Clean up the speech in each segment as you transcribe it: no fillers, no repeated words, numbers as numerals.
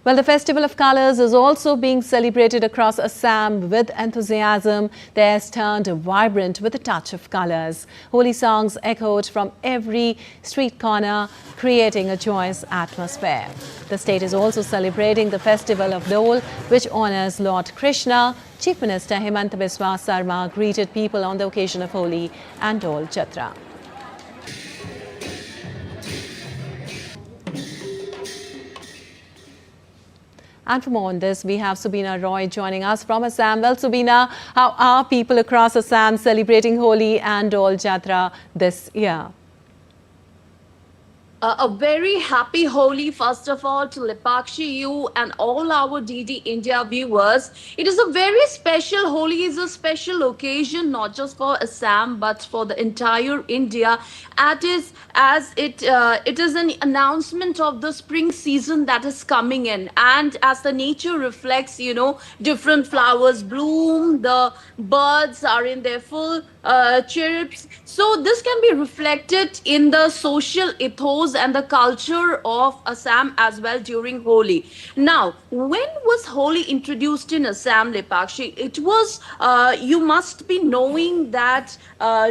Well, the Festival of Colours is also being celebrated across Assam with enthusiasm. The air's turned vibrant with a touch of colours. Holy songs echoed from every street corner, creating a joyous atmosphere. The state is also celebrating the Festival of Dole, which honours Lord Krishna. Chief Minister Himanta Biswa Sarma greeted people on the occasion of Holi and Dole Jatra. And for more on this, we have Subina Roy joining us from Assam. Well, Subina, how are people across Assam celebrating Holi and Dole Jatra this year? A very happy Holi, first of all, to Lipakshi, you and all our DD India viewers. It is a very special, Holi is a special occasion, not just for Assam, but for the entire India. It is an announcement of the spring season that is coming in. And as the nature reflects, different flowers bloom, the birds are in their full chirps. So this can be reflected in the social ethos and the culture of Assam as well during Holi. Now, when was Holi introduced in Assam, Lipakshi? It was, you must be knowing that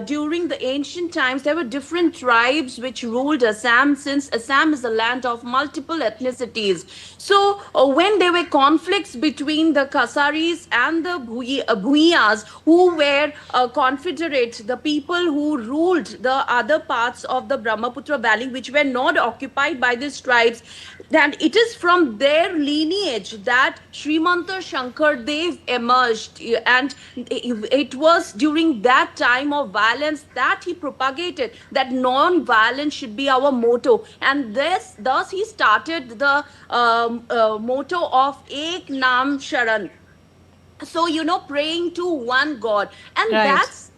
during the ancient times, there were different tribes which ruled Assam, since Assam is a land of multiple ethnicities. So when there were conflicts between the Kasaris and the Bhuyas, who were confederate, the people who ruled the other parts of the Brahmaputra Valley, which were not occupied by these tribes, and it is from their lineage that Srimanta Shankar Dev emerged, and it was during that time of violence that he propagated that non-violence should be our motto, and thus he started the motto of Ek Naam Sharan. So, praying to one God. And Right. that's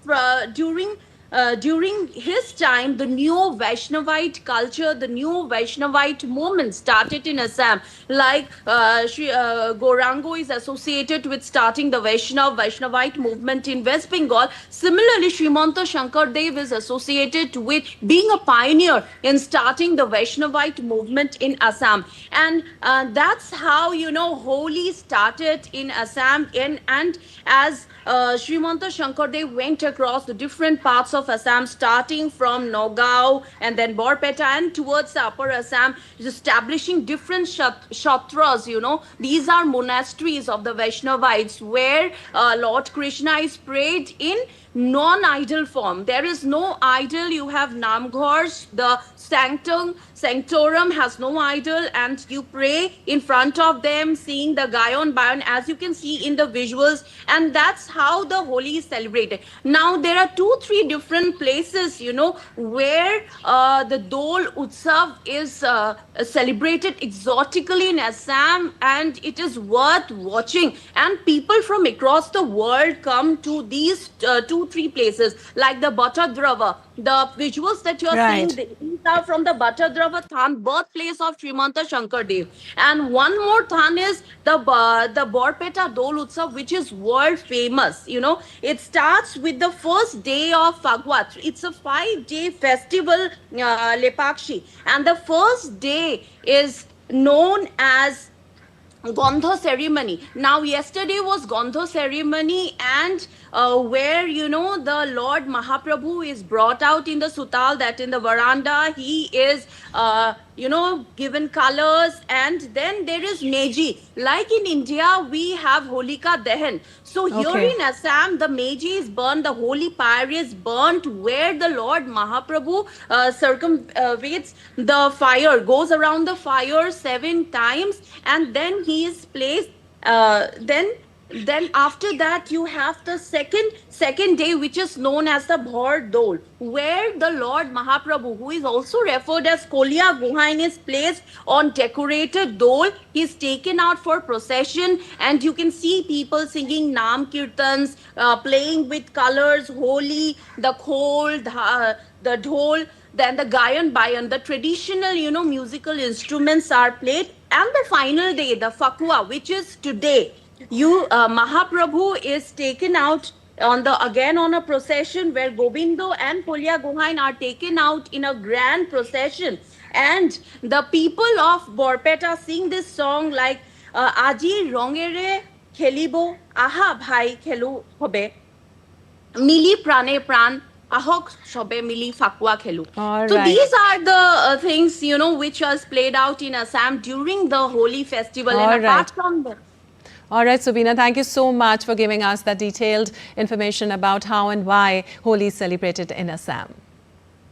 during his time, the new Vaishnavite culture, the new Vaishnavite movement started in Assam. Like Gaurango is associated with starting the Vaishnavite movement in West Bengal. Similarly, Srimanta Shankar Dev is associated with being a pioneer in starting the Vaishnavite movement in Assam. And that's how, Holi started in Assam. And as Srimanta Shankar Dev went across the different parts of Assam, starting from Nagaon and then Borpeta and towards the upper Assam, establishing different shatras, These are monasteries of the Vaishnavites where Lord Krishna is prayed in non-idol form. There is no idol. You have Namghars, the sanctorum has no idol, and you pray in front of them, seeing the Gayon Bayon, as you can see in the visuals, and that's how the Holi is celebrated. Now, there are 2-3 different places, where the Dole Utsav is celebrated exotically in Assam, and it is worth watching. And people from across the world come to these 2-3 places, like the Bhattadrava. The visuals that you're Right. seeing, these are from the Bhattadrava Than, birthplace of Srimanta Shankar Dev. And one more Than is the Borpeta Dole Utsav, which is world famous. It starts with the first day of Phagwat. It's a 5-day festival, Lepakshi. And the first day is known as Gandha ceremony. Now, yesterday was Gandha ceremony, and where, the Lord Mahaprabhu is brought out in the Sutal, that in the veranda, he is, given colors, and then there is Meji. Like in India, we have Holika Dahan. So here Okay. in Assam, the Meji is burned, the holy pyre is burnt, where the Lord Mahaprabhu circumvents the fire, goes around the fire 7 times, and then he is placed. Then after that, you have the second day, which is known as the Bhor Dole, where the Lord Mahaprabhu, who is also referred as Kolya Guhain, is placed on decorated dole. He is taken out for procession, and you can see people singing Nam Kirtans, playing with colors, holy, the khol, the dhol, then the Gayan Bayan, the traditional, musical instruments are played. And the final day, the Fakua, which is today, Mahaprabhu is taken out on a procession where Gobindo and Kolya Guhain are taken out in a grand procession. And the people of Borpeta sing this song like Aji Rongere Khelibo Aha Bhai Khelu Hobe Mili Prane Pran Ahok Sobe Mili Fakwa Khelu. All So right. these are the things, you know, which was played out in Assam during the Holi festival. All And apart right. from the All right, Subina, thank you so much for giving us that detailed information about how and why Holi is celebrated in Assam.